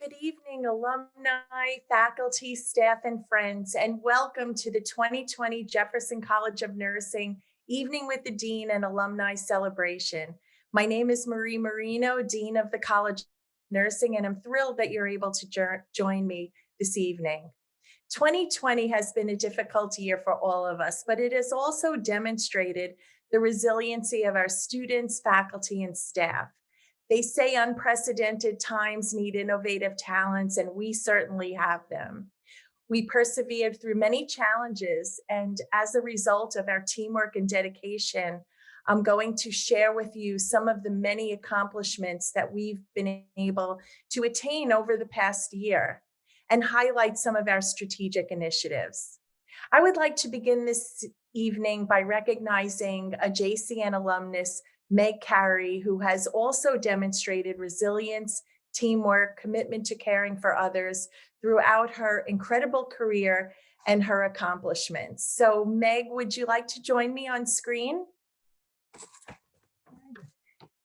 Good evening, alumni, faculty, staff, and friends, and welcome to the 2020 Jefferson College of Nursing Evening with the Dean and Alumni Celebration. My name is Marie Marino, Dean of the College of Nursing, and I'm thrilled that you're able to join me this evening. 2020 has been a difficult year for all of us, but it has also demonstrated the resiliency of our students, faculty, and staff. They say unprecedented times need innovative talents, and we certainly have them. We persevered through many challenges, and as a result of our teamwork and dedication, I'm going to share with you some of the many accomplishments that we've been able to attain over the past year and highlight some of our strategic initiatives. I would like to begin this evening by recognizing a JCN alumnus, Meg Carey, who has also demonstrated resilience, teamwork, commitment to caring for others throughout her incredible career and her accomplishments. So Meg, would you like to join me on screen?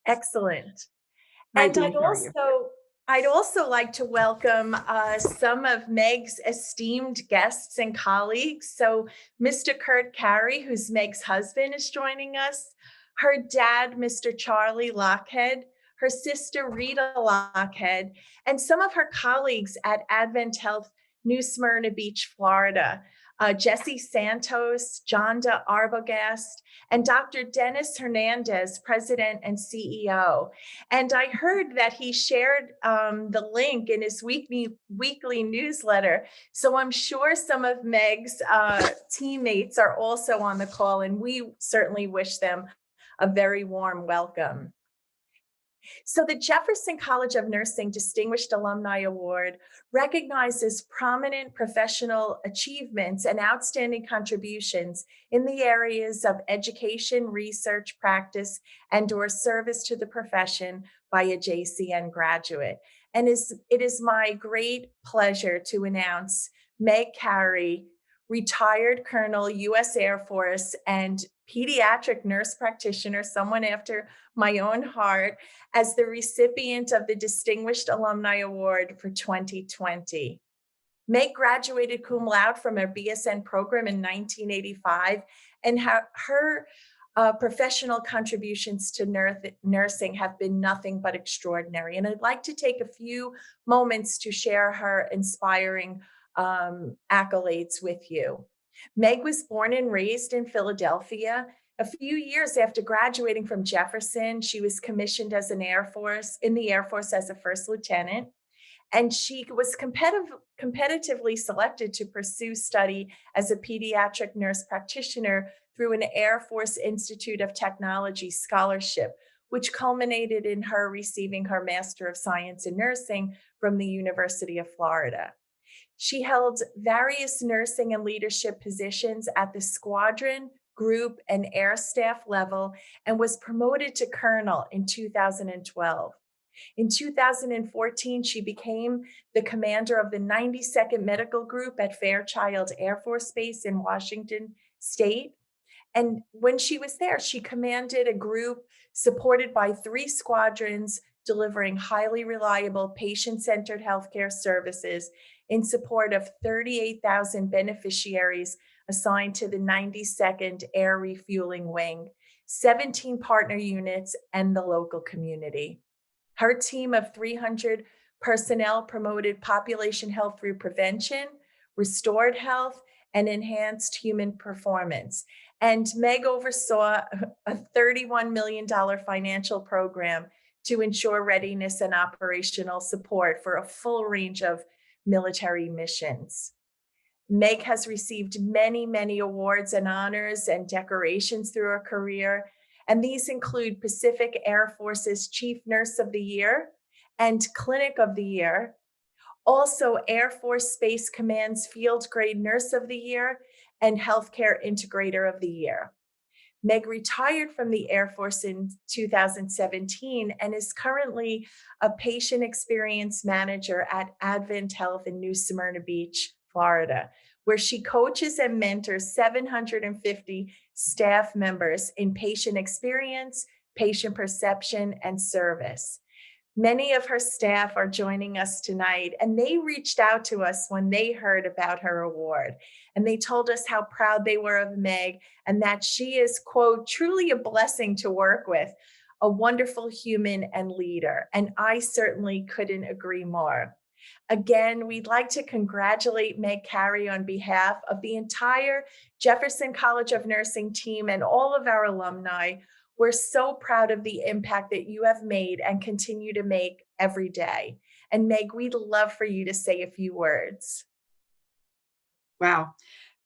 Excellent. Hi, And Dean. How are you? I'd also like to welcome some of Meg's esteemed guests and colleagues. So Mr. Kurt Carey, who's Meg's husband, is joining us. Her dad, Mr. Charlie Lockhead, her sister, Rita Lockhead, and some of her colleagues at AdventHealth, New Smyrna Beach, Florida. Jesse Santos, Jonda Arbogast, and Dr. Dennis Hernandez, President and CEO. And I heard that he shared the link in his weekly newsletter. So I'm sure some of Meg's teammates are also on the call, and we certainly wish them a very warm welcome. So the Jefferson College of Nursing Distinguished Alumni Award recognizes prominent professional achievements and outstanding contributions in the areas of education, research, practice, and/or service to the profession by a JCN graduate. And it is my great pleasure to announce Meg Carey, retired Colonel, U.S. Air Force, and pediatric nurse practitioner, someone after my own heart, as the recipient of the Distinguished Alumni Award for 2020. Meg graduated cum laude from her BSN program in 1985, and her professional contributions to nursing have been nothing but extraordinary. And I'd like to take a few moments to share her inspiring accolades with you. Meg was born and raised in Philadelphia. A few years after graduating from Jefferson, she was commissioned as in the Air Force as a first lieutenant. And she was competitively selected to pursue study as a pediatric nurse practitioner through an Air Force Institute of Technology scholarship, which culminated in her receiving her Master of Science in Nursing from the University of Florida. She held various nursing and leadership positions at the squadron, group, and air staff level, and was promoted to colonel in 2012. In 2014, she became the commander of the 92nd Medical Group at Fairchild Air Force Base in Washington State. And when she was there, she commanded a group supported by 3 squadrons, delivering highly reliable patient-centered healthcare services in support of 38,000 beneficiaries assigned to the 92nd Air Refueling Wing, 17 partner units, and the local community. Her team of 300 personnel promoted population health through prevention, restored health, and enhanced human performance. And Meg oversaw a $31 million financial program to ensure readiness and operational support for a full range of military missions. Meg has received many, many awards and honors and decorations through her career, and these include Pacific Air Force's Chief Nurse of the Year and Clinic of the Year, also Air Force Space Command's Field Grade Nurse of the Year and Healthcare Integrator of the Year. Meg retired from the Air Force in 2017 and is currently a patient experience manager at AdventHealth in New Smyrna Beach, Florida, where she coaches and mentors 750 staff members in patient experience, patient perception, and service. Many of her staff are joining us tonight, and they reached out to us when they heard about her award. And they told us how proud they were of Meg and that she is, quote, truly a blessing to work with, a wonderful human and leader. And I certainly couldn't agree more. Again, we'd like to congratulate Meg Carey on behalf of the entire Jefferson College of Nursing team and all of our alumni. We're so proud of the impact that you have made and continue to make every day. And Meg, we'd love for you to say a few words. Wow.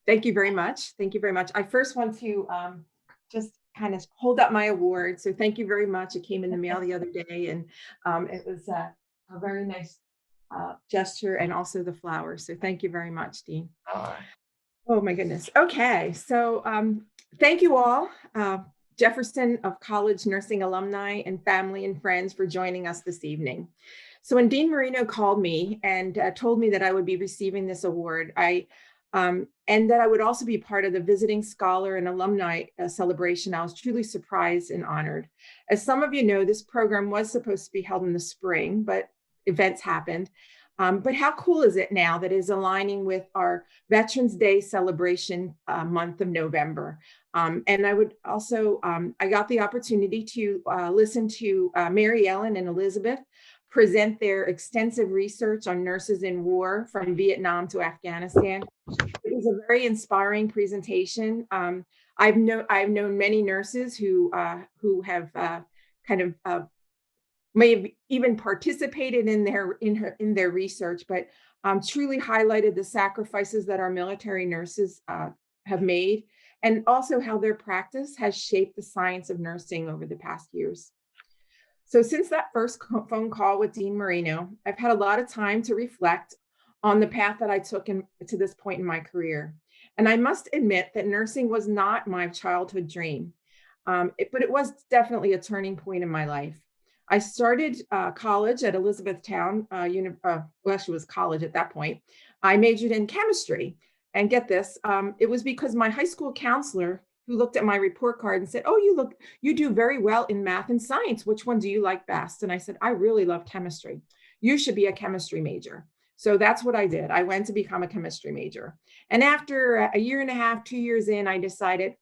Thank you very much. Thank you very much. I first want to just kind of hold up my award. So thank you very much. It came in the mail the other day, and it was a very nice gesture, and also the flowers. So thank you very much, Dean. Oh. Oh my goodness. Okay. So thank you all, Jefferson College Nursing alumni and family and friends, for joining us this evening. So when Dean Marino called me and told me that I would be receiving this award, and that I would also be part of the visiting scholar and alumni celebration, I was truly surprised and honored. As some of you know, this program was supposed to be held in the spring, but events happened. But how cool is it now that is aligning with our Veterans Day celebration month of November? And I would also, I got the opportunity to listen to Mary Ellen and Elizabeth present their extensive research on nurses in war from Vietnam to Afghanistan. It was a very inspiring presentation. I've known many nurses who have kind of may have even participated in their research, but truly highlighted the sacrifices that our military nurses have made, and also how their practice has shaped the science of nursing over the past years. So since that first phone call with Dean Marino, I've had a lot of time to reflect on the path that I took to this point in my career. And I must admit that nursing was not my childhood dream, but it was definitely a turning point in my life. I started college at Elizabethtown, well, she was college at that point. I majored in chemistry. And get this, it was because my high school counselor, who looked at my report card and said, "Oh, you do very well in math and science. Which one do you like best?" And I said, "I really love chemistry. You should be a chemistry major." So that's what I did. I went to become a chemistry major. And after a year and a half, 2 years in, I decided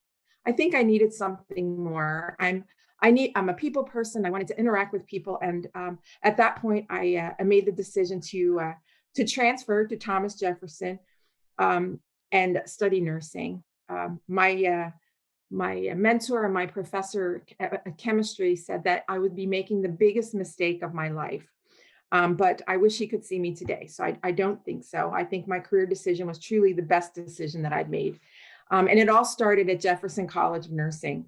I think I needed something more. I'm a people person. I wanted to interact with people. And at that point, I made the decision to transfer to Thomas Jefferson and study nursing. My mentor and my professor of chemistry said that I would be making the biggest mistake of my life. But I wish he could see me today. So I don't think so. I think my career decision was truly the best decision that I'd made. And it all started at Jefferson College of Nursing.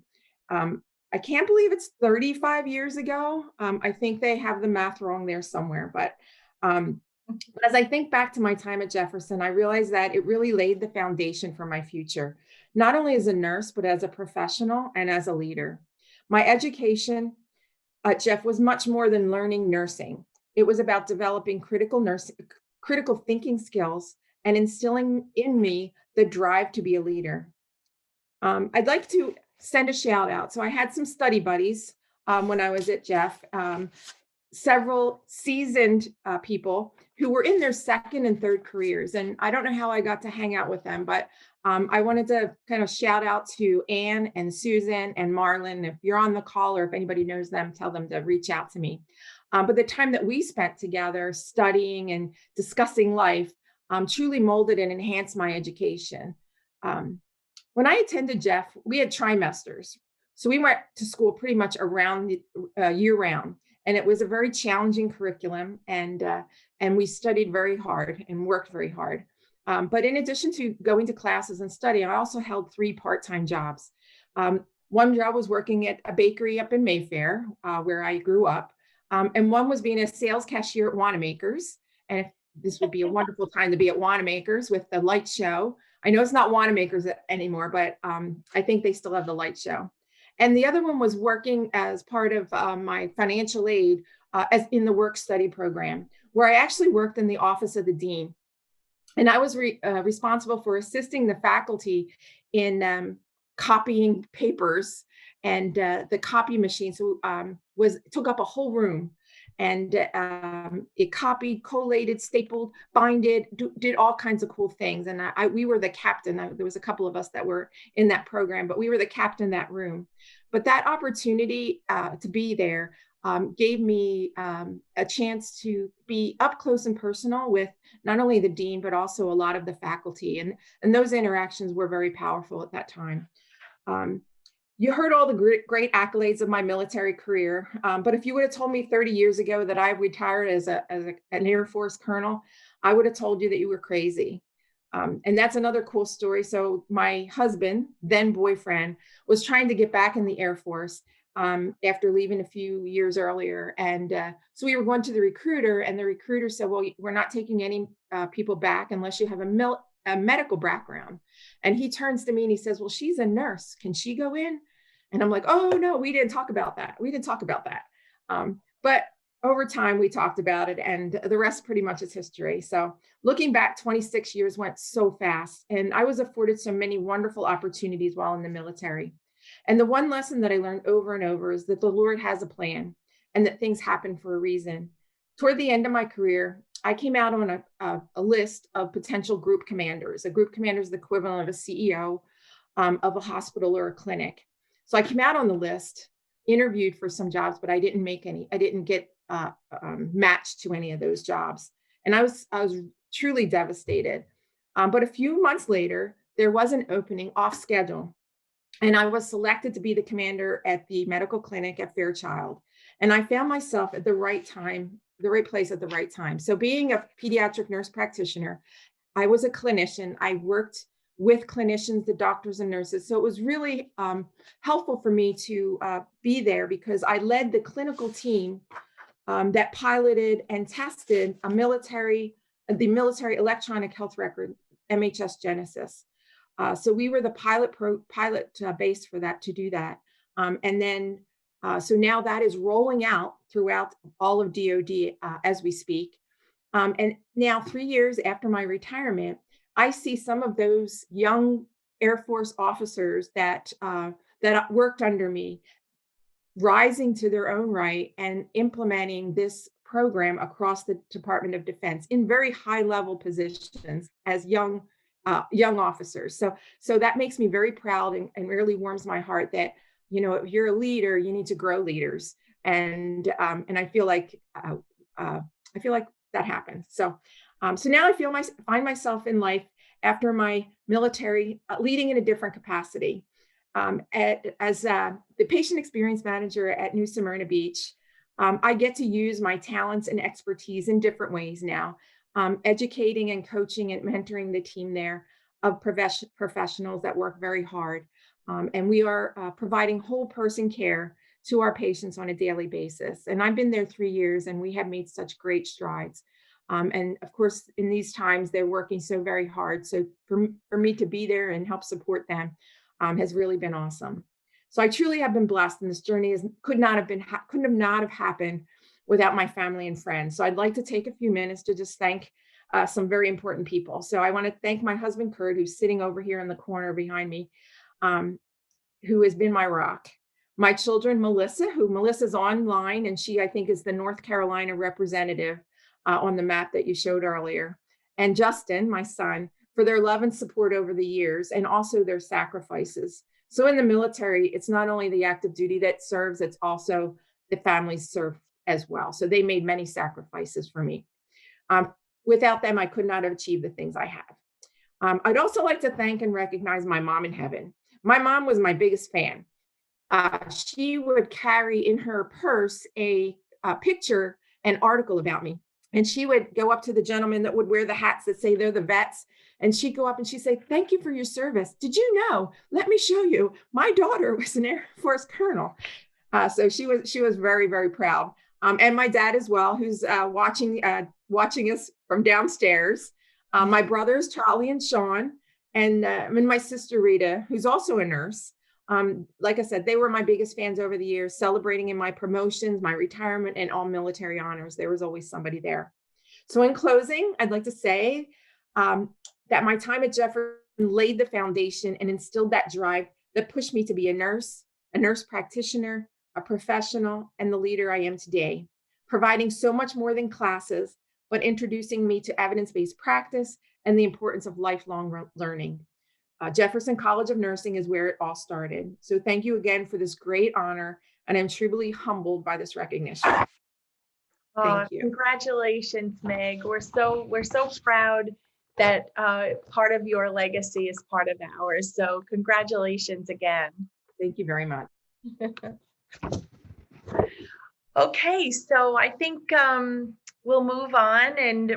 I can't believe it's 35 years ago. I think they have the math wrong there somewhere. But as I think back to my time at Jefferson, I realized that it really laid the foundation for my future, not only as a nurse, but as a professional and as a leader. My education at Jeff was much more than learning nursing. It was about developing critical thinking skills and instilling in me the drive to be a leader. I'd like to send a shout out. So I had some study buddies when I was at Jeff, several seasoned people who were in their second and third careers. And I don't know how I got to hang out with them, but I wanted to kind of shout out to Anne and Susan and Marlon. If you're on the call or if anybody knows them, tell them to reach out to me. But the time that we spent together studying and discussing life truly molded and enhanced my education. When I attended Jeff, we had trimesters. So we went to school pretty much around year round. And it was a very challenging curriculum. And we studied very hard and worked very hard. But in addition to going to classes and studying, I also held 3 part-time jobs. One job was working at a bakery up in Mayfair, where I grew up. And one was being a sales cashier at Wanamaker's. And this would be a wonderful time to be at Wanamaker's with the light show. I know it's not Wanamaker's anymore, but I think they still have the light show. And the other one was working as part of my financial aid as in the work study program, where I actually worked in the office of the dean. And I was responsible for assisting the faculty in copying papers, and the copy machine took up a whole room. and it copied, collated, stapled, binded, did all kinds of cool things. And we were the captain. There was a couple of us that were in that program, but we were the captain in that room. But that opportunity to be there gave me a chance to be up close and personal with not only the dean, but also a lot of the faculty. And those interactions were very powerful at that time. You heard all the great accolades of my military career, but if you would have told me 30 years ago that I retired as an Air Force colonel, I would have told you that you were crazy. And that's another cool story. So my husband, then boyfriend, was trying to get back in the Air Force after leaving a few years earlier. And so we were going to the recruiter, and the recruiter said, well, we're not taking any people back unless you have a medical background. And he turns to me and he says, well, she's a nurse. Can she go in? And I'm like, oh, no, we didn't talk about that. We didn't talk about that. But over time, we talked about it, and the rest pretty much is history. So looking back, 26 years went so fast, and I was afforded so many wonderful opportunities while in the military. And the one lesson that I learned over and over is that the Lord has a plan and that things happen for a reason. Toward the end of my career, I came out on a list of potential group commanders. A group commander is the equivalent of a CEO of a hospital or a clinic. So I came out on the list, interviewed for some jobs, but I didn't make any. I didn't get matched to any of those jobs, and I was truly devastated. But a few months later, there was an opening off schedule, and I was selected to be the commander at the medical clinic at Fairchild. And I found myself at the right time, the right place at the right time. So being a pediatric nurse practitioner, I was a clinician. I worked with clinicians, the doctors and nurses. So it was really helpful for me to be there, because I led the clinical team that piloted and tested the military electronic health record, MHS Genesis. So we were the pilot base for that, to do that. And then, so now that is rolling out throughout all of DOD as we speak. And now 3 years after my retirement, I see some of those young Air Force officers that worked under me rising to their own right and implementing this program across the Department of Defense in very high level positions as young officers. So that makes me very proud, and really warms my heart that, you know, if you're a leader, you need to grow leaders. And I feel like that happens. So now I find myself in life after my military leading in a different capacity. As the patient experience manager at New Smyrna Beach, I get to use my talents and expertise in different ways now, educating and coaching and mentoring the team there of professionals that work very hard. And we are providing whole person care to our patients on a daily basis. And I've been there 3 years, and we have made such great strides. And of course, in these times, they're working so very hard. So for me to be there and help support them has really been awesome. So I truly have been blessed, and this journey couldn't have happened without my family and friends. So I'd like to take a few minutes to just thank some very important people. So I want to thank my husband, Kurt, who's sitting over here in the corner behind me, who has been my rock. My children, Melissa's online, and she, I think, is the North Carolina representative on the map that you showed earlier. And Justin, my son, for their love and support over the years, and also their sacrifices. So in the military, it's not only the active duty that serves, it's also the families serve as well. So they made many sacrifices for me. Without them, I could not have achieved the things I have. I'd also like to thank and recognize my mom in heaven. My mom was my biggest fan. She would carry in her purse a picture, an article about me. And she would go up to the gentleman that would wear the hats that say they're the vets. And she'd go up and she'd say, thank you for your service. Did you know? Let me show you. My daughter was an Air Force colonel. So she was very, very proud. And my dad as well, who's watching us from downstairs. My brothers, Charlie and Sean, and my sister, Rita, who's also a nurse. Like I said, they were my biggest fans over the years, celebrating in my promotions, my retirement, and all military honors. There was always somebody there. So in closing, I'd like to say that my time at Jefferson laid the foundation and instilled that drive that pushed me to be a nurse practitioner, a professional, and the leader I am today. providing so much more than classes, but introducing me to evidence-based practice and the importance of lifelong learning. Jefferson College of Nursing is where it all started. So thank you again for this great honor, and I'm truly humbled by this recognition. Thank you. Congratulations, Meg. We're so proud that part of your legacy is part of ours. So congratulations again. Thank you very much. Okay, so I think we'll move on, and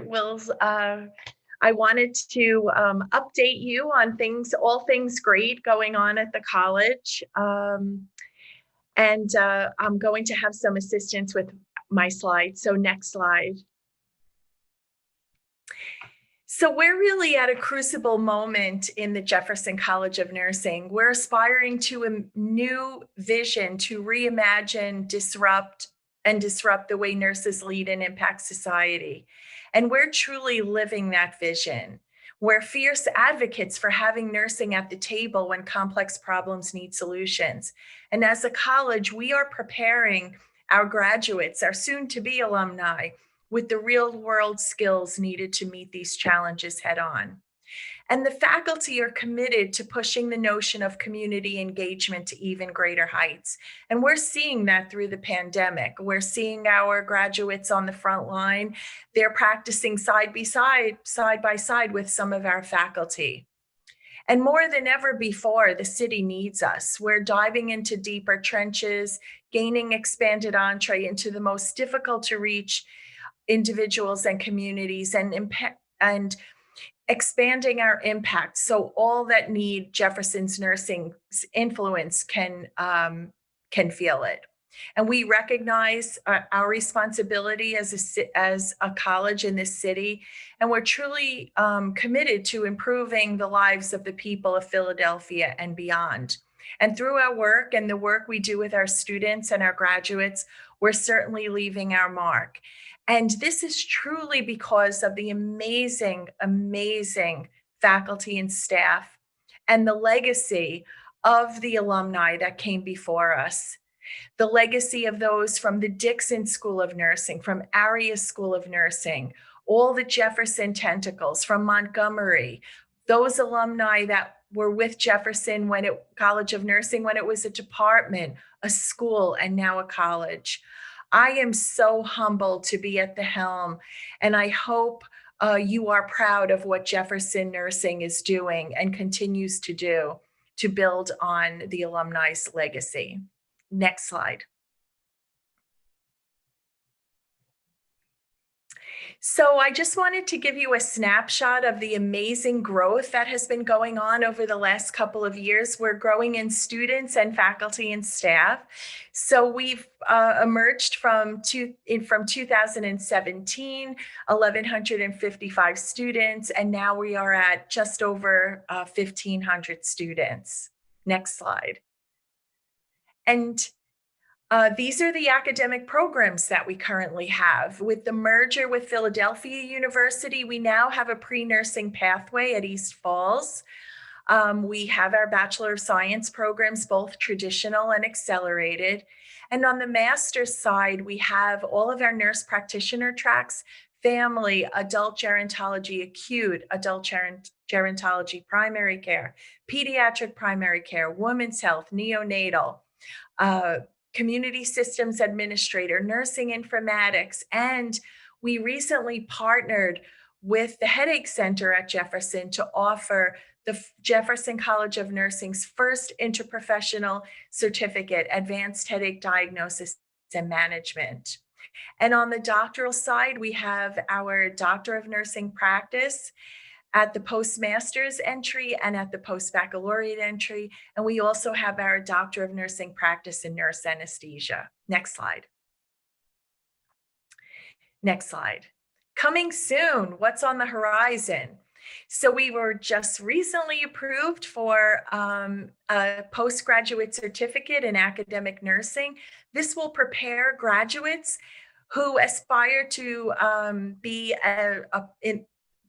I wanted to update you on all things great going on at the college. And I'm going to have some assistance with my slides. So next slide. So we're really at a crucible moment in the Jefferson College of Nursing. We're aspiring to a new vision to reimagine, disrupt the way nurses lead and impact society. And we're truly living that vision. We're fierce advocates for having nursing at the table when complex problems need solutions. And as a college, we are preparing our graduates, our soon-to-be alumni, with the real-world skills needed to meet these challenges head-on. And the faculty are committed to pushing the notion of community engagement to even greater heights. And we're seeing that through the pandemic. We're seeing our graduates on the front line. They're practicing side by side with some of our faculty. And more than ever before, the city needs us. We're diving into deeper trenches, gaining expanded entree into the most difficult to reach individuals and communities, and expanding our impact so all that need Jefferson's nursing influence can feel it. And we recognize our responsibility as a college in this city, and we're truly committed to improving the lives of the people of Philadelphia and beyond. And through our work and the work we do with our students and our graduates, we're certainly leaving our mark. And this is truly because of the amazing, amazing faculty and staff and the legacy of the alumni that came before us. The legacy of those from the Dixon School of Nursing, from Arias School of Nursing, all the Jefferson tentacles, from Montgomery, those alumni that were with Jefferson College of Nursing when it was a department, a school, and now a college. I am so humbled to be at the helm, and I hope you are proud of what Jefferson Nursing is doing and continues to do to build on the alumni's legacy. Next slide. So I just wanted to give you a snapshot of the amazing growth that has been going on over the last couple of years. We're growing in students and faculty and staff. So we've emerged from 2017, 1,155 students, and now we are at just over 1,500 students. Next slide. And these are the academic programs that we currently have. With the merger with Philadelphia University, we now have a pre-nursing pathway at East Falls. We have our Bachelor of Science programs, both traditional and accelerated. And on the master's side, we have all of our nurse practitioner tracks: family, adult gerontology, acute, adult gerontology, primary care, pediatric primary care, women's health, neonatal, community systems administrator, nursing informatics, and we recently partnered with the Headache Center at Jefferson to offer the Jefferson College of Nursing's first interprofessional certificate, Advanced Headache Diagnosis and Management. And on the doctoral side, we have our Doctor of Nursing practice at the postmaster's entry and at the post-baccalaureate entry. And we also have our Doctor of Nursing practice in nurse anesthesia. Next slide. Next slide. Coming soon, what's on the horizon? So we were just recently approved for a postgraduate certificate in academic nursing. This will prepare graduates who aspire to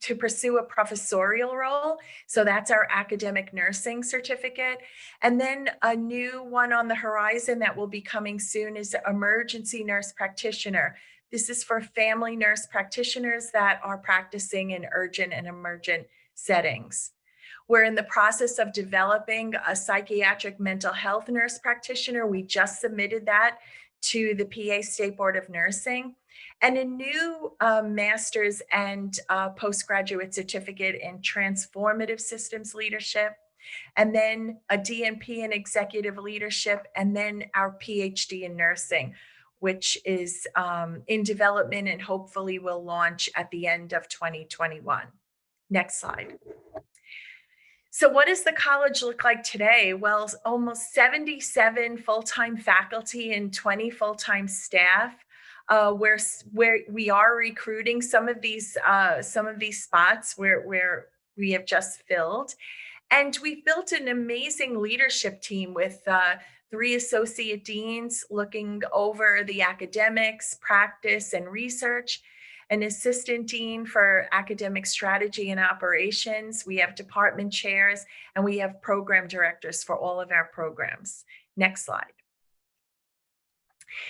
to pursue a professorial role. So that's our academic nursing certificate. And then a new one on the horizon that will be coming soon is emergency nurse practitioner. This is for family nurse practitioners that are practicing in urgent and emergent settings. We're in the process of developing a psychiatric mental health nurse practitioner. We just submitted that to the PA State Board of Nursing, and a new master's and postgraduate certificate in transformative systems leadership, and then a DNP in executive leadership, and then our PhD in nursing, which is in development and hopefully will launch at the end of 2021. Next slide. So what does the college look like today? Well, almost 77 full-time faculty and 20 full-time staff. Where we are recruiting some of these spots where we have just filled. And we've built an amazing leadership team with 3 associate deans looking over the academics, practice, and research, an assistant dean for academic strategy and operations. We have department chairs, and we have program directors for all of our programs. Next slide.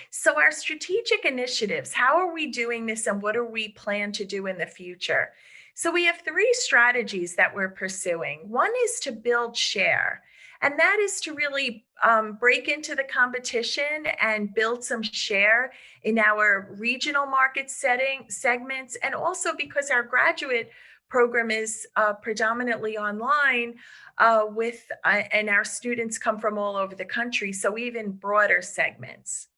So our strategic initiatives, how are we doing this and what do we plan to do in the future? So we have 3 strategies that we're pursuing. One is to build share, and that is to really break into the competition and build some share in our regional market segments, and also because our graduate program is predominantly online and our students come from all over the country, so even broader segments.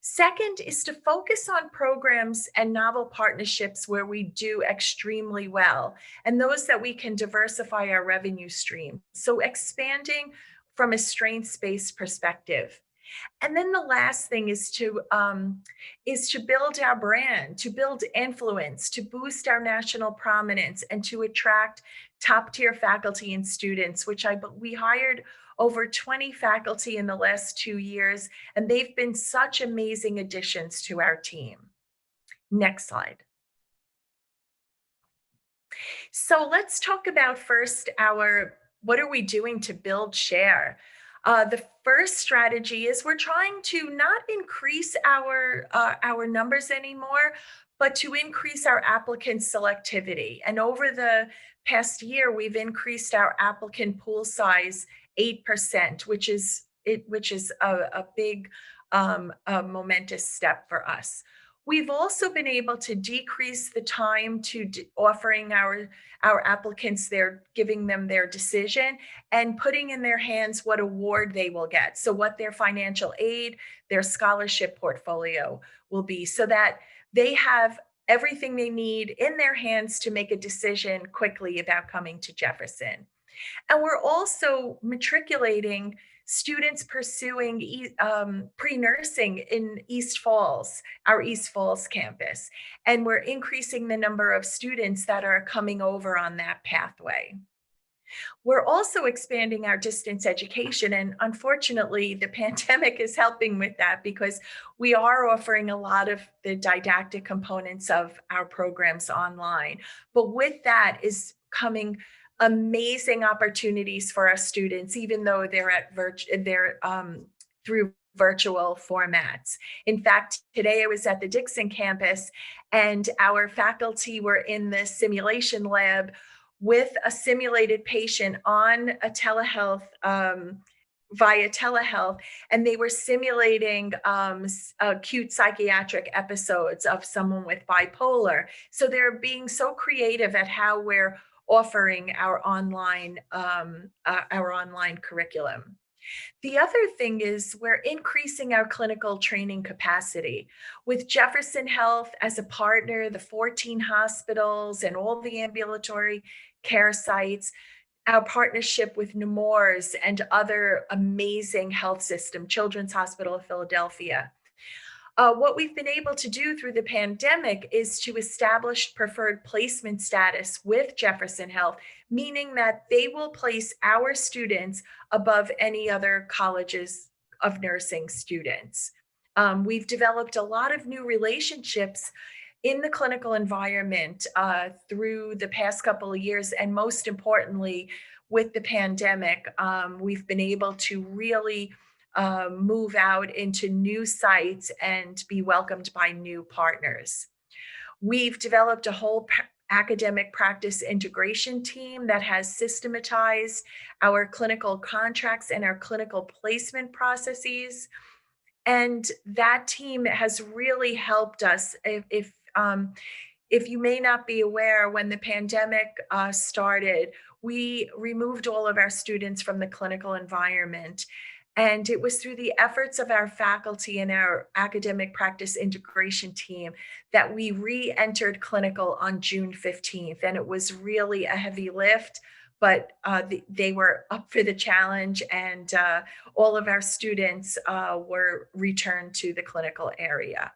Second is to focus on programs and novel partnerships where we do extremely well, and those that we can diversify our revenue stream. So expanding from a strengths-based perspective. And then the last thing is to build our brand, to build influence, to boost our national prominence, and to attract top-tier faculty and students, we hired over 20 faculty in the last 2 years, and they've been such amazing additions to our team. Next slide. So let's talk about first what are we doing to build share? The first strategy is we're trying to not increase our numbers anymore, but to increase our applicant selectivity. And over the past year, we've increased our applicant pool size 8%, which is a big, a momentous step for us. We've also been able to decrease the time to offering our applicants giving them their decision and putting in their hands what award they will get. So what their financial aid, their scholarship portfolio will be, so that they have everything they need in their hands to make a decision quickly about coming to Jefferson. And we're also matriculating students pursuing pre-nursing in East Falls, our East Falls campus. And we're increasing the number of students that are coming over on that pathway. We're also expanding our distance education. And unfortunately, the pandemic is helping with that because we are offering a lot of the didactic components of our programs online. But with that is coming amazing opportunities for our students, even though they're through virtual formats. In fact, today I was at the Dixon campus and our faculty were in the simulation lab with a simulated patient on a telehealth, via telehealth, and they were simulating acute psychiatric episodes of someone with bipolar. So they're being so creative at how we're offering our online curriculum. The other thing is we're increasing our clinical training capacity. With Jefferson Health as a partner, the 14 hospitals and all the ambulatory care sites, our partnership with Nemours and other amazing health system, Children's Hospital of Philadelphia. What we've been able to do through the pandemic is to establish preferred placement status with Jefferson Health, meaning that they will place our students above any other colleges of nursing students. We've developed a lot of new relationships in the clinical environment through the past couple of years, and most importantly, with the pandemic, we've been able to really move out into new sites and be welcomed by new partners. We've developed a whole academic practice integration team that has systematized our clinical contracts and our clinical placement processes. And that team has really helped us. If you may not be aware, when the pandemic started, we removed all of our students from the clinical environment. And it was through the efforts of our faculty and our academic practice integration team that we re-entered clinical on June 15th. And it was really a heavy lift, but they were up for the challenge, and all of our students were returned to the clinical area.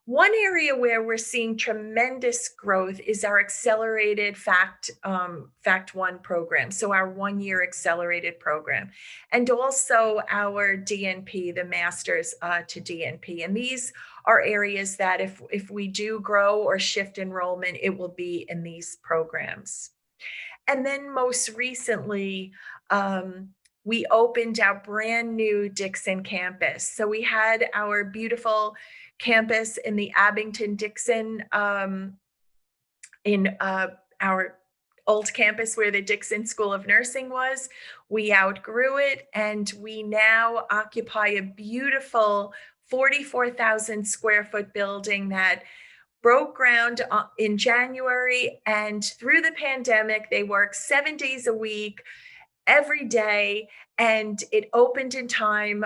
One area where we're seeing tremendous growth is our accelerated Fact 1 program, so our 1-year accelerated program, and also our DNP, the Masters to DNP. And these are areas that if we do grow or shift enrollment, it will be in these programs. And then most recently, we opened our brand new Dixon campus. So we had our beautiful campus in the Abington-Dixon, in our old campus where the Dixon School of Nursing was. We outgrew it, and we now occupy a beautiful 44,000 square foot building that broke ground in January, and through the pandemic, they work 7 days a week, every day, and it opened in time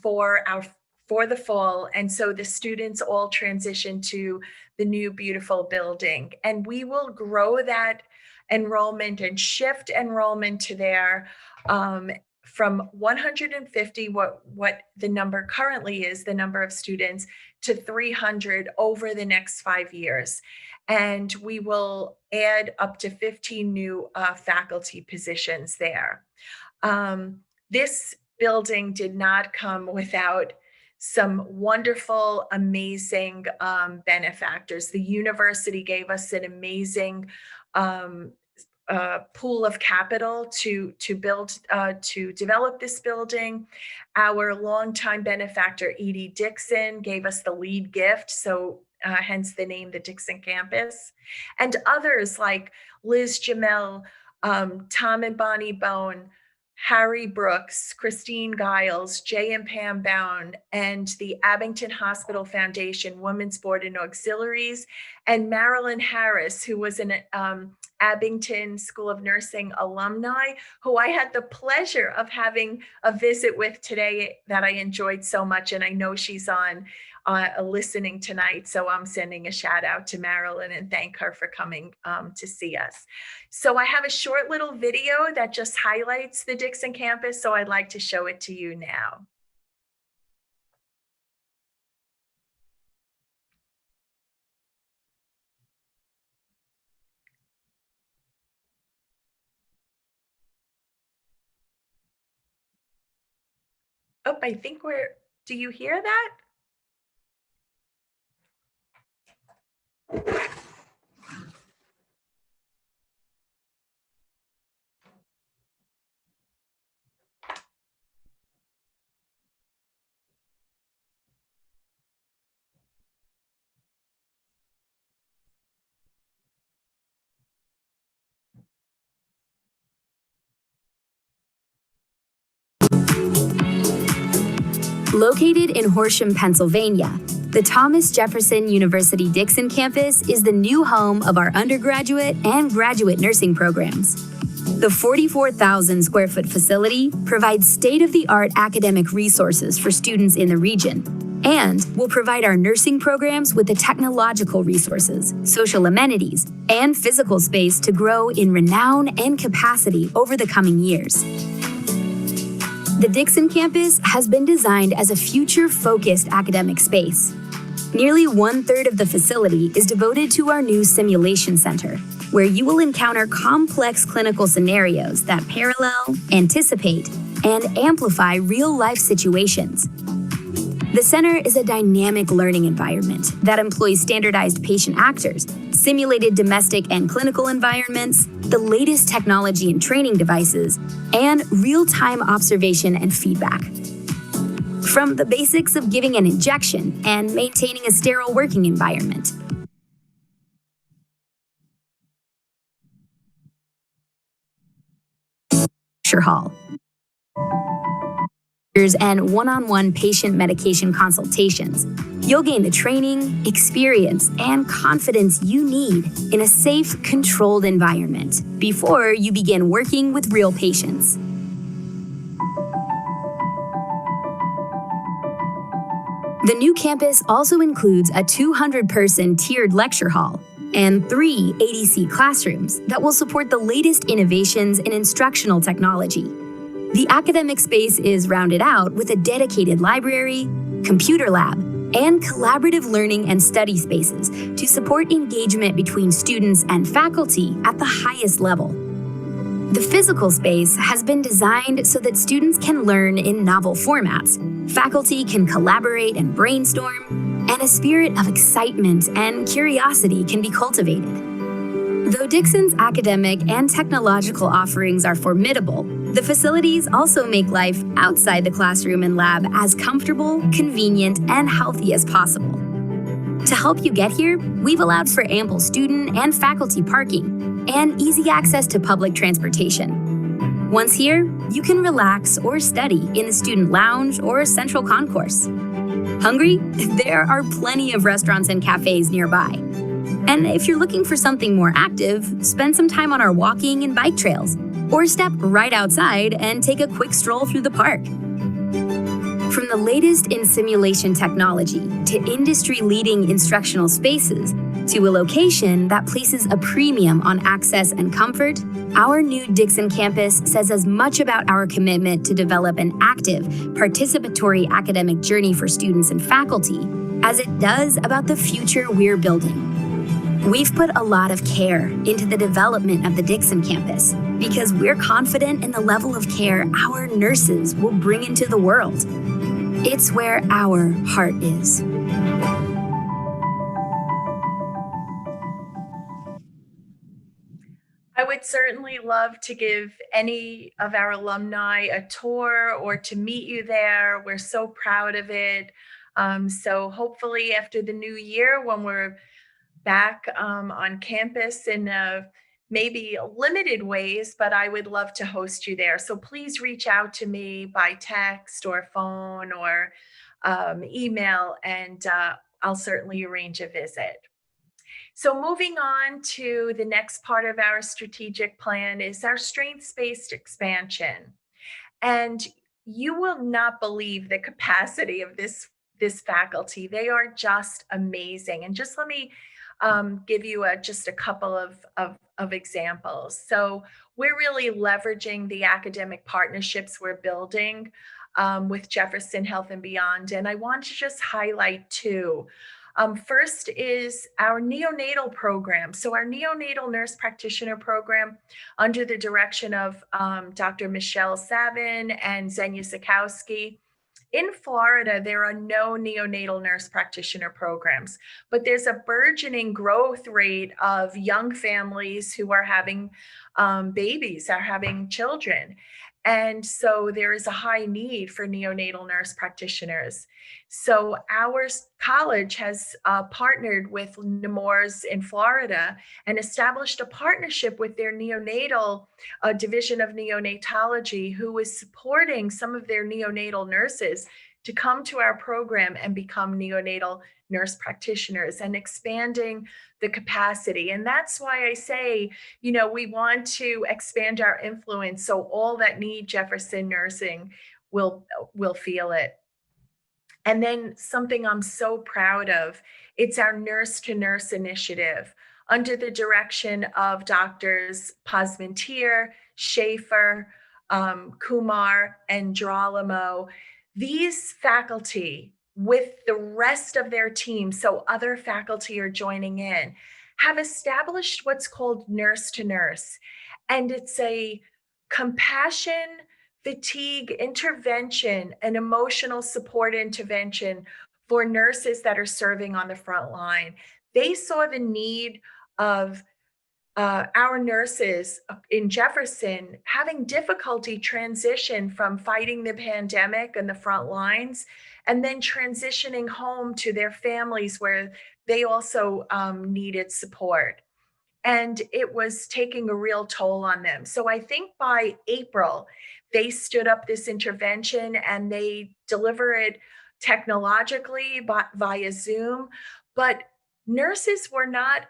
for the fall. And so the students all transitioned to the new beautiful building, and we will grow that enrollment and shift enrollment to there from 150, what the number currently is, the number of students, to 300 over the next 5 years. And we will add up to 15 new faculty positions there. This building did not come without some wonderful, amazing benefactors. The university gave us an amazing pool of capital to develop this building. Our longtime benefactor, Edie Dixon, gave us the lead gift, so hence the name, the Dixon Campus. And others like Liz Jamel, Tom and Bonnie Bone, Harry Brooks, Christine Giles, Jay and Pam Bound, and the Abington Hospital Foundation Women's Board and Auxiliaries, and Marilyn Harris, who was an Abington School of Nursing alumni, who I had the pleasure of having a visit with today that I enjoyed so much. And I know she's on listening tonight. So I'm sending a shout out to Marilyn and thank her for coming to see us. So I have a short little video that just highlights the Dixon campus. So I'd like to show it to you now. Oh, I think do you hear that? Located in Horsham, Pennsylvania, the Thomas Jefferson University Dixon campus is the new home of our undergraduate and graduate nursing programs. The 44,000 square foot facility provides state-of-the-art academic resources for students in the region and will provide our nursing programs with the technological resources, social amenities, and physical space to grow in renown and capacity over the coming years. The Dixon campus has been designed as a future-focused academic space. Nearly 1/3 of the facility is devoted to our new simulation center, where you will encounter complex clinical scenarios that parallel, anticipate, and amplify real-life situations. The center is a dynamic learning environment that employs standardized patient actors, simulated domestic and clinical environments, the latest technology and training devices, and real-time observation and feedback. from the basics of giving an injection and maintaining a sterile working environment. Hall. And one-on-one patient medication consultations. You'll gain the training, experience, and confidence you need in a safe, controlled environment before you begin working with real patients. The new campus also includes a 200-person tiered lecture hall and 3 ADC classrooms that will support the latest innovations in instructional technology. The academic space is rounded out with a dedicated library, computer lab, and collaborative learning and study spaces to support engagement between students and faculty at the highest level. The physical space has been designed so that students can learn in novel formats, faculty can collaborate and brainstorm, and a spirit of excitement and curiosity can be cultivated. Though Dixon's academic and technological offerings are formidable, the facilities also make life outside the classroom and lab as comfortable, convenient, and healthy as possible. To help you get here, we've allowed for ample student and faculty parking and easy access to public transportation. Once here, you can relax or study in the student lounge or central concourse. Hungry? There are plenty of restaurants and cafes nearby. And if you're looking for something more active, spend some time on our walking and bike trails, or step right outside and take a quick stroll through the park. From the latest in simulation technology to industry-leading instructional spaces to a location that places a premium on access and comfort, our new Dixon campus says as much about our commitment to develop an active, participatory academic journey for students and faculty as it does about the future we're building. We've put a lot of care into the development of the Dixon campus because we're confident in the level of care our nurses will bring into the world. It's where our heart is. I would certainly love to give any of our alumni a tour or to meet you there. We're so proud of it. So hopefully after the new year, when we're back on campus in maybe limited ways, but I would love to host you there. So please reach out to me by text or phone or email, and I'll certainly arrange a visit. So moving on to the next part of our strategic plan is our strengths-based expansion. And you will not believe the capacity of this faculty. They are just amazing. And just let me give you just a couple of examples. So we're really leveraging the academic partnerships we're building with Jefferson Health and Beyond. And I want to just highlight two. First is our neonatal program. So our neonatal nurse practitioner program under the direction of Dr. Michelle Savin and Xenia Sikowski. In Florida, there are no neonatal nurse practitioner programs, but there's a burgeoning growth rate of young families who are having babies, are having children. And so there is a high need for neonatal nurse practitioners. So our college has partnered with Nemours in Florida and established a partnership with their neonatal division of neonatology, who is supporting some of their neonatal nurses to come to our program and become neonatal nurse practitioners and expanding the capacity. And that's why I say, we want to expand our influence so all that need Jefferson nursing will feel it. And then something I'm so proud of, it's our Nurse to Nurse initiative under the direction of Doctors Pasmantir, Schaefer, Kumar, and Drolamo. These faculty, with the rest of their team, so other faculty are joining in, have established what's called Nurse to Nurse. And it's a compassion, fatigue intervention, and emotional support intervention for nurses that are serving on the front line. They saw the need of our nurses in Jefferson having difficulty transition from fighting the pandemic and the front lines, and then transitioning home to their families where they also needed support. And it was taking a real toll on them. So I think by April, they stood up this intervention and they deliver it technologically via Zoom. But nurses were not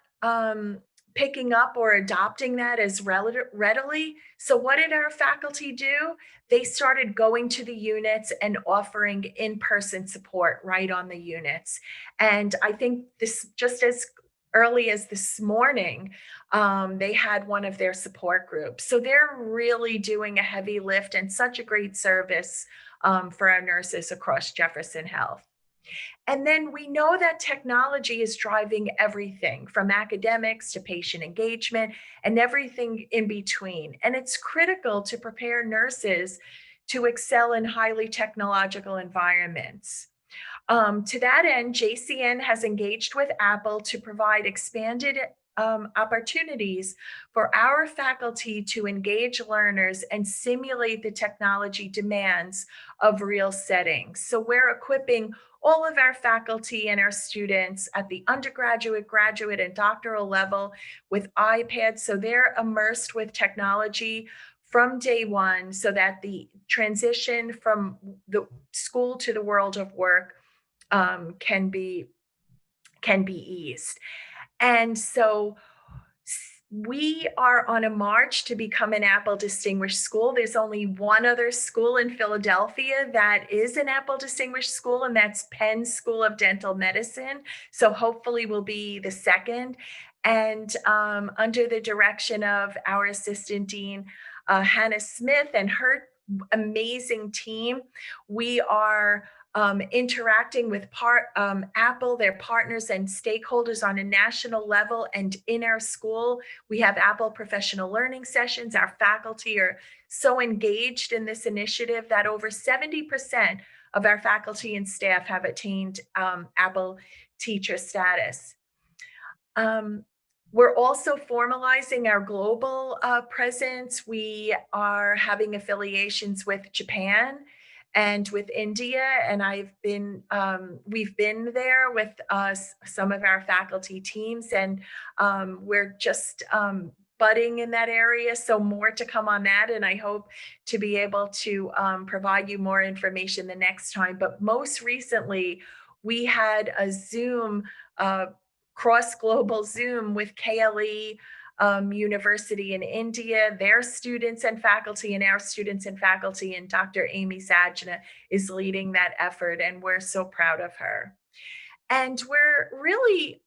picking up or adopting that as readily. So, what did our faculty do? They started going to the units and offering in person support right on the units. And I think this, just as early as this morning, they had one of their support groups. So they're really doing a heavy lift and such a great service for our nurses across Jefferson Health. And then we know that technology is driving everything from academics to patient engagement and everything in between. And it's critical to prepare nurses to excel in highly technological environments. To that end, JCN has engaged with Apple to provide expanded opportunities for our faculty to engage learners and simulate the technology demands of real settings. So we're equipping all of our faculty and our students at the undergraduate, graduate, and doctoral level with iPads. So they're immersed with technology from day one so that the transition from the school to the world of work can be eased. And so we are on a march to become an Apple Distinguished School. There's only one other school in Philadelphia that is an Apple Distinguished School, and that's Penn School of Dental Medicine. So hopefully we'll be the second. And under the direction of our Assistant Dean, Hannah Smith, and her amazing team, we are interacting with Apple, their partners and stakeholders on a national level. And in our school, we have Apple professional learning sessions. Our faculty are so engaged in this initiative that over 70% of our faculty and staff have attained Apple teacher status. We're also formalizing our global presence. We are having affiliations with Japan and with India, and we've been there with some of our faculty teams, and we're just budding in that area. So more to come on that, and I hope to be able to provide you more information the next time. But most recently, we had a Zoom, cross-global Zoom with KLE University in India, their students and faculty, and our students and faculty, and Dr. Amy Sajna is leading that effort, and we're so proud of her. And we're really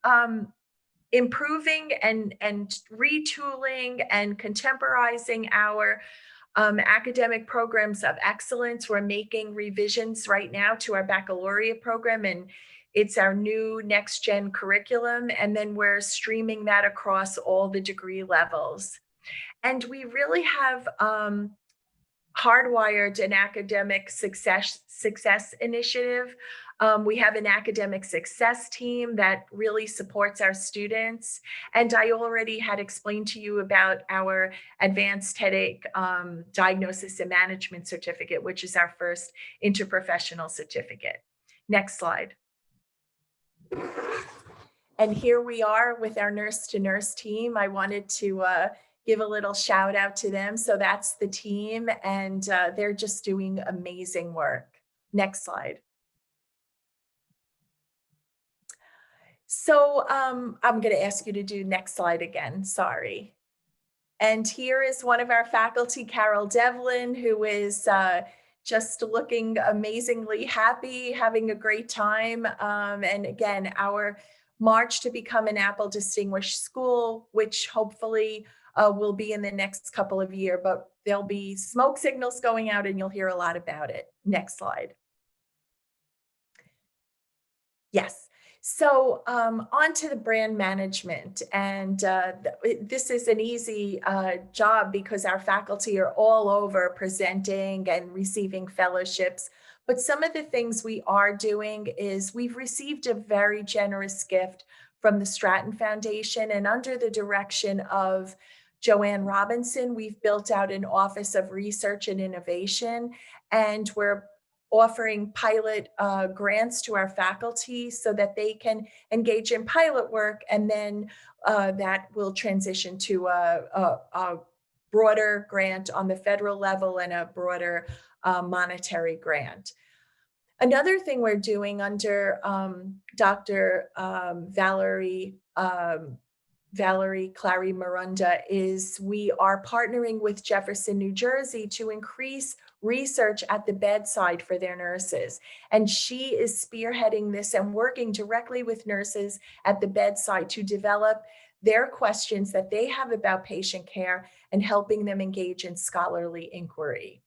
improving and retooling and contemporizing our academic programs of excellence. We're making revisions right now to our baccalaureate program, and it's our new next gen curriculum. And then we're streaming that across all the degree levels. And we really have hardwired an academic success initiative. We have an academic success team that really supports our students. And I already had explained to you about our advanced headache diagnosis and management certificate, which is our first interprofessional certificate. Next slide. And here we are with our nurse to nurse team. I wanted to give a little shout out to them. So that's the team, and they're just doing amazing work. Next slide. So I'm going to ask you to do next slide again. Sorry. And here is one of our faculty, Carol Devlin, who is just looking amazingly happy, having a great time. And again, our march to become an Apple Distinguished School, which hopefully will be in the next couple of years, but there'll be smoke signals going out and you'll hear a lot about it. Next slide. Yes. So on to the brand management. And this is an easy job because our faculty are all over presenting and receiving fellowships. But some of the things we are doing is we've received a very generous gift from the Stratton Foundation. And under the direction of Joanne Robinson, we've built out an Office of Research and Innovation, and we're offering pilot grants to our faculty so that they can engage in pilot work, and then that will transition to a broader grant on the federal level and a broader monetary grant. Another thing we're doing under Dr. Valerie Clary Miranda is we are partnering with Jefferson, New Jersey to increase research at the bedside for their nurses. And she is spearheading this and working directly with nurses at the bedside to develop their questions that they have about patient care and helping them engage in scholarly inquiry.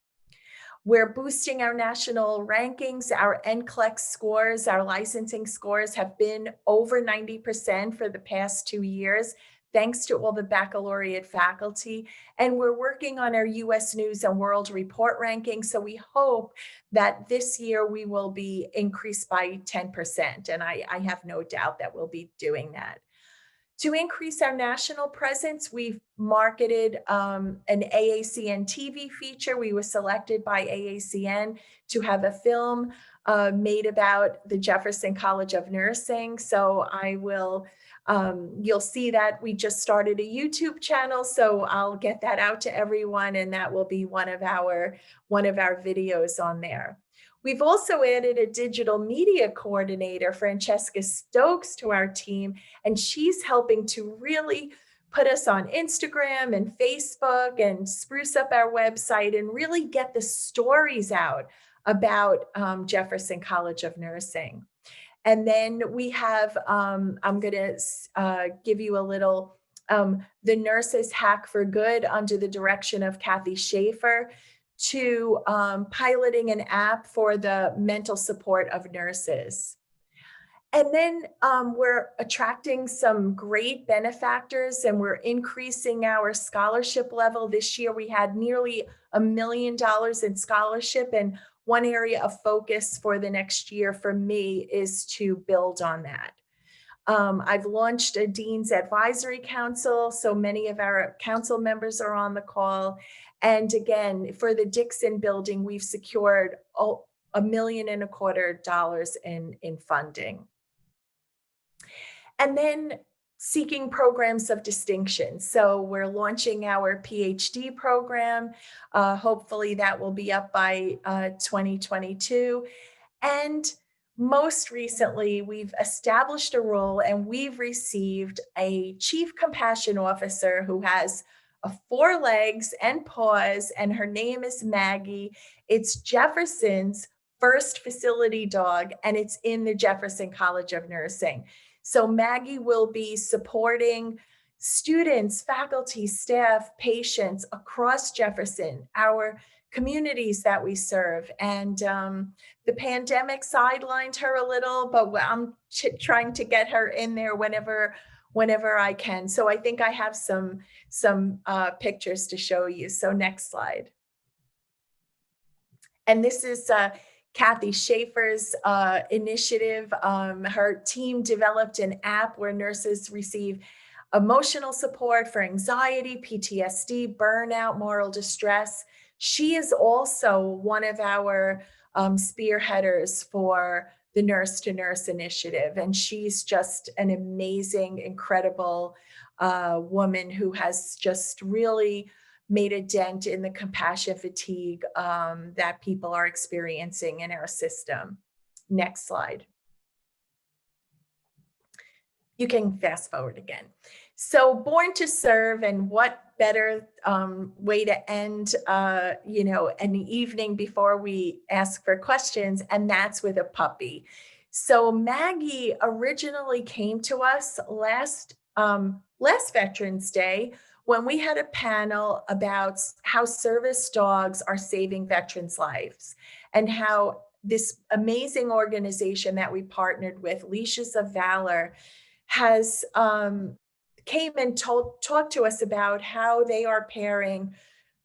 We're boosting our national rankings. Our NCLEX scores, our licensing scores have been over 90% for the past 2 years, thanks to all the baccalaureate faculty. And we're working on our US News and World Report ranking. So we hope that this year we will be increased by 10%. And I have no doubt that we'll be doing that. To increase our national presence, we've marketed an AACN TV feature. We were selected by AACN to have a film made about the Jefferson College of Nursing. So you'll see that we just started a YouTube channel. So I'll get that out to everyone, and that will be one of our videos on there. We've also added a digital media coordinator, Francesca Stokes, to our team, and she's helping to really put us on Instagram and Facebook and spruce up our website and really get the stories out about Jefferson College of Nursing. And then we have, I'm going to give you a little, the Nurses Hack for Good under the direction of Kathy Schaefer, to piloting an app for the mental support of nurses. And then we're attracting some great benefactors, and we're increasing our scholarship level. This year we had nearly $1 million in scholarship, and one area of focus for the next year for me is to build on that. I've launched a Dean's Advisory Council, so many of our council members are on the call. And again, for the Dixon building, we've secured $1.25 million in funding. And then seeking programs of distinction. So we're launching our PhD program. Hopefully that will be up by 2022. And most recently, we've established a role, and we've received a Chief Compassion Officer who has 4 legs and paws, and her name is Maggie. It's Jefferson's first facility dog, and it's in the Jefferson College of Nursing. So Maggie will be supporting students, faculty, staff, patients across Jefferson, our communities that we serve. And the pandemic sidelined her a little, but I'm trying to get her in there whenever I can. So I think I have some pictures to show you. So next slide. And this is Kathy Schaefer's initiative. Her team developed an app where nurses receive emotional support for anxiety, PTSD, burnout, moral distress. She is also one of our spearheaders for the Nurse to Nurse initiative. And she's just an amazing, incredible woman who has just really made a dent in the compassion fatigue that people are experiencing in our system. Next slide. You can fast forward again. So Born to Serve, and what better way to end an evening before we ask for questions, and that's with a puppy. So Maggie originally came to us last Veterans Day when we had a panel about how service dogs are saving veterans' lives, and how this amazing organization that we partnered with, Leashes of Valor, has came and talked to us about how they are pairing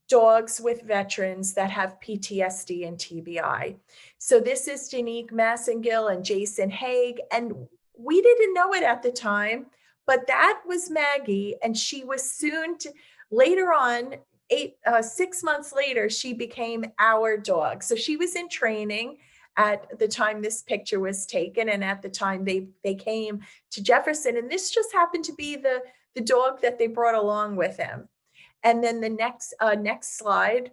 dogs with veterans that have PTSD and TBI. So this is Janique Massengill and Jason Haig, and we didn't know it at the time, but that was Maggie. And she was soon to, later on, 6 months later, she became our dog. So she was in training at the time this picture was taken. And at the time they came to Jefferson. And this just happened to be the dog that they brought along with him. And then the next slide.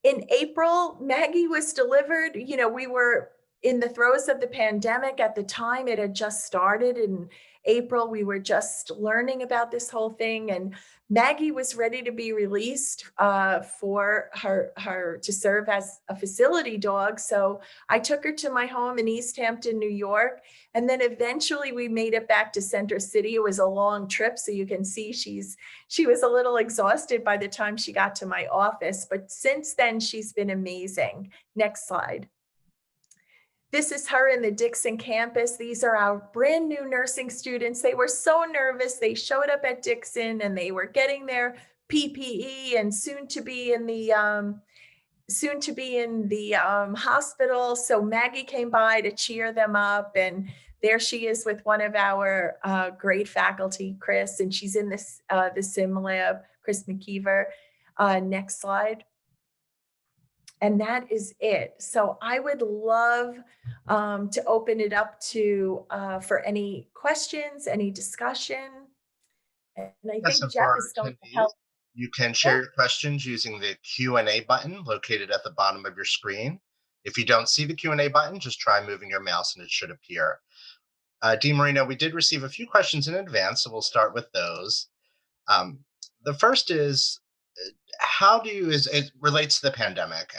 In April, Maggie was delivered. You know, we were in the throes of the pandemic at the time. It had just started in April. We were just learning about this whole thing, and Maggie was ready to be released for her to serve as a facility dog. So I took her to my home in East Hampton, New York, and then eventually we made it back to Center City. It was a long trip, so you can see she was a little exhausted by the time she got to my office, but since then she's been amazing. Next slide. This is her in the Dixon campus. These are our brand new nursing students. They were so nervous. They showed up at Dixon and they were getting their PPE and soon to be in the hospital. So Maggie came by to cheer them up, and there she is with one of our great faculty, Chris, and she's in the sim lab, Chris McKeever. Next slide. And that is it. So I would love to open it up to for any questions, any discussion. And I Yes, think and Jeff for is going to attendees, help. you can share your questions using the Q&A button located at the bottom of your screen. If you don't see the Q&A button, just try moving your mouse and it should appear. Dean Marino, we did receive a few questions in advance, so we'll start with those. Um, the first is, how do you, as it relates to the pandemic,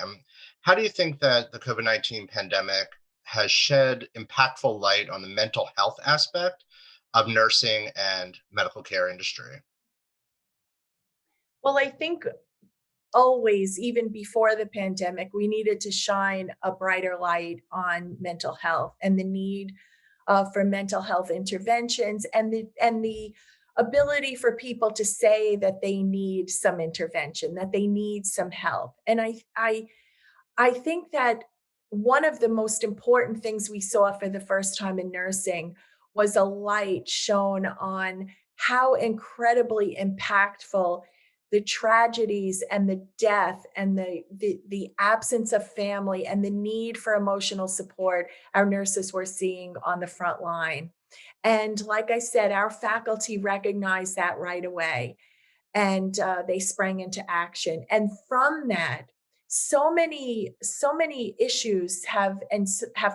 how do you think that the COVID-19 pandemic has shed impactful light on the mental health aspect of nursing and medical care industry? Well, I think always, even before the pandemic, we needed to shine a brighter light on mental health and the need for mental health interventions, and the ability for people to say that they need some intervention, that they need some help. And I think that one of the most important things we saw for the first time in nursing was a light shown on how incredibly impactful the tragedies and the death and the absence of family and the need for emotional support our nurses were seeing on the front line. And like I said, our faculty recognized that right away, and they sprang into action. And from that, so many issues have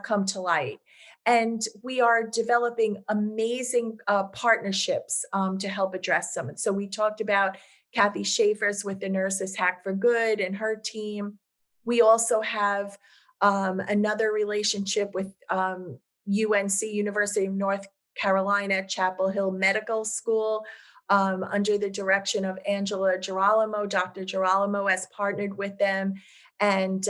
come to light, and we are developing amazing partnerships to help address them. So we talked about Kathy Schaefer's with the Nurses Hack for Good and her team. We also have another relationship with UNC, University of North Carolina, Chapel Hill Medical School, under the direction of Angela Girolamo. Dr. Girolamo has partnered with them. And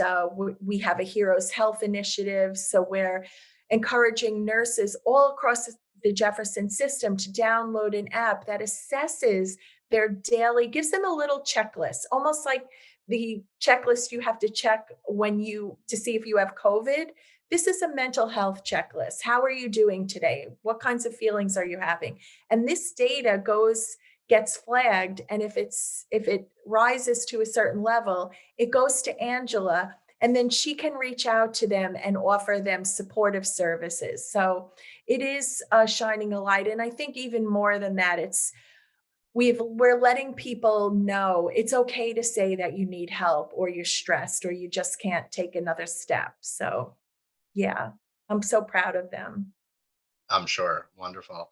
we have a Heroes Health initiative. So we're encouraging nurses all across the Jefferson system to download an app that assesses their daily, gives them a little checklist, almost like the checklist you have to check to see if you have COVID. This is a mental health checklist. How are you doing today? What kinds of feelings are you having? And this data gets flagged. And if it rises to a certain level, it goes to Angela, and then she can reach out to them and offer them supportive services. So it is shining a light. And I think even more than that, we're letting people know it's okay to say that you need help, or you're stressed, or you just can't take another step. So yeah, I'm so proud of them. I'm sure. Wonderful.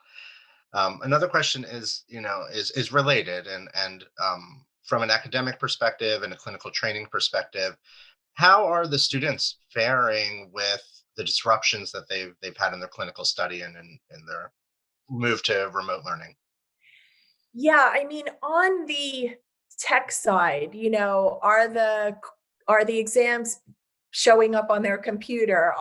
Another question is, is related, and from an academic perspective and a clinical training perspective, how are the students faring with the disruptions that they've had in their clinical study and in their move to remote learning? Yeah, I mean, on the tech side, are the exams showing up on their computer?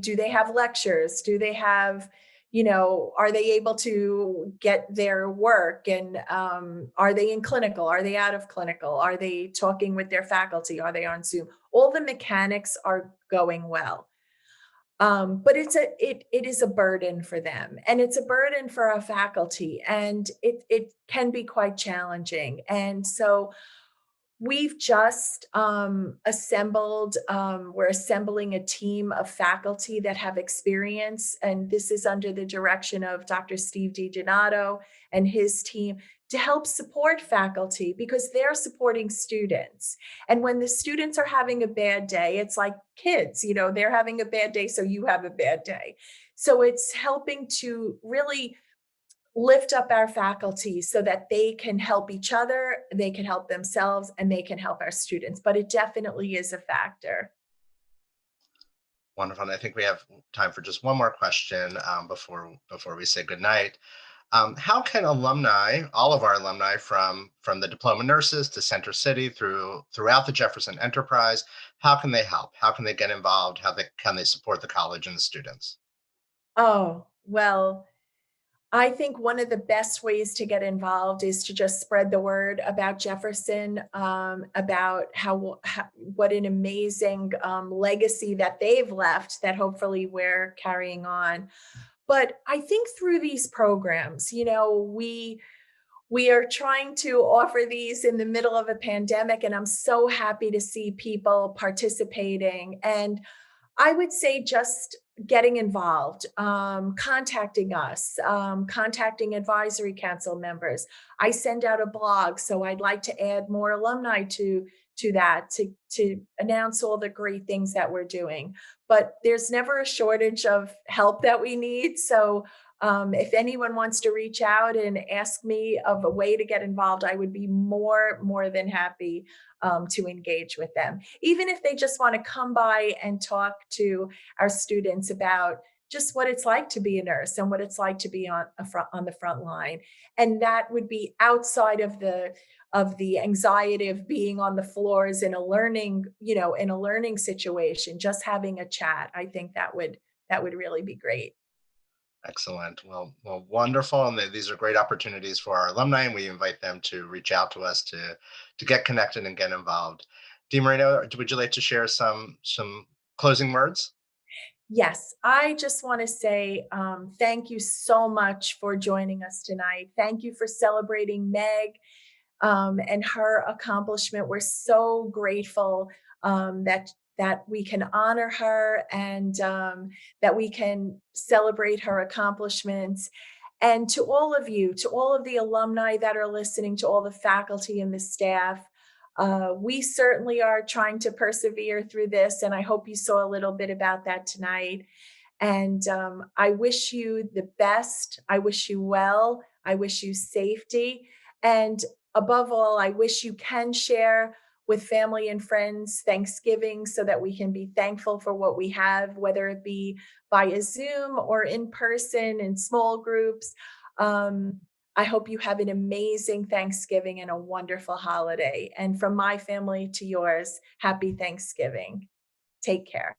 Do they have lectures? Do they have, are they able to get their work? And are they in clinical? Are they out of clinical? Are they talking with their faculty? Are they on Zoom? All the mechanics are going well. But it is a burden for them, and it's a burden for our faculty, and it can be quite challenging. And so we've just assembled, we're assembling a team of faculty that have experience, and this is under the direction of Dr. Steve DiGenato and his team to help support faculty because they're supporting students. And when the students are having a bad day, it's like kids, they're having a bad day, so you have a bad day. So it's helping to really lift up our faculty so that they can help each other, they can help themselves, and they can help our students. But it definitely is a factor. Wonderful. And I think we have time for just one more question before we say goodnight. How can alumni, all of our alumni from the diploma nurses to Center City throughout the Jefferson enterprise, how can they help? How can they get involved? Can they support the college and the students? Oh, well, I think one of the best ways to get involved is to just spread the word about Jefferson, about what an amazing legacy that they've left that hopefully we're carrying on. But I think through these programs, we are trying to offer these in the middle of a pandemic, and I'm so happy to see people participating. And I would say just getting involved, contacting us, contacting advisory council members. I send out a blog, so I'd like to add more alumni to that to announce all the great things that we're doing. But there's never a shortage of help that we need. So if anyone wants to reach out and ask me of a way to get involved, I would be more than happy to engage with them. Even if they just want to come by and talk to our students about just what it's like to be a nurse and what it's like to be on the front line. And that would be outside of the anxiety of being on the floors in a learning situation, just having a chat. I think that would really be great. Excellent. Well, wonderful. And these are great opportunities for our alumni, and we invite them to reach out to us to get connected and get involved. Dean Marino, would you like to share some closing words? Yes, I just want to say thank you so much for joining us tonight. Thank you for celebrating Meg and her accomplishment. We're so grateful that we can honor her and that we can celebrate her accomplishments. And to all of you, to all of the alumni that are listening, to all the faculty and the staff, we certainly are trying to persevere through this. And I hope you saw a little bit about that tonight. And I wish you the best. I wish you well. I wish you safety. And above all, I wish you can share with family and friends Thanksgiving so that we can be thankful for what we have, whether it be via Zoom or in person in small groups. I hope you have an amazing Thanksgiving and a wonderful holiday. And from my family to yours, happy Thanksgiving. Take care.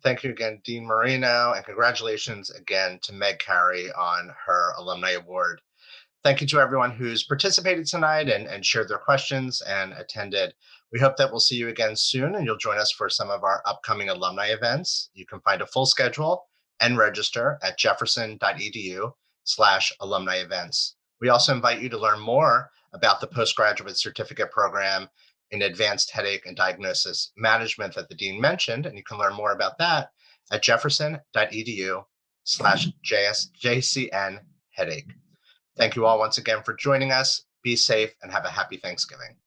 Thank you again, Dean Marino, and congratulations again to Meg Carey on her Alumni Award. Thank you to everyone who's participated tonight and shared their questions and attended. We hope that we'll see you again soon, and you'll join us for some of our upcoming alumni events. You can find a full schedule and register at jefferson.edu/alumni events. We also invite you to learn more about the postgraduate certificate program in advanced headache and diagnosis management that the dean mentioned, and you can learn more about that at jefferson.edu/JCN headache. Thank you all once again for joining us. Be safe and have a happy Thanksgiving.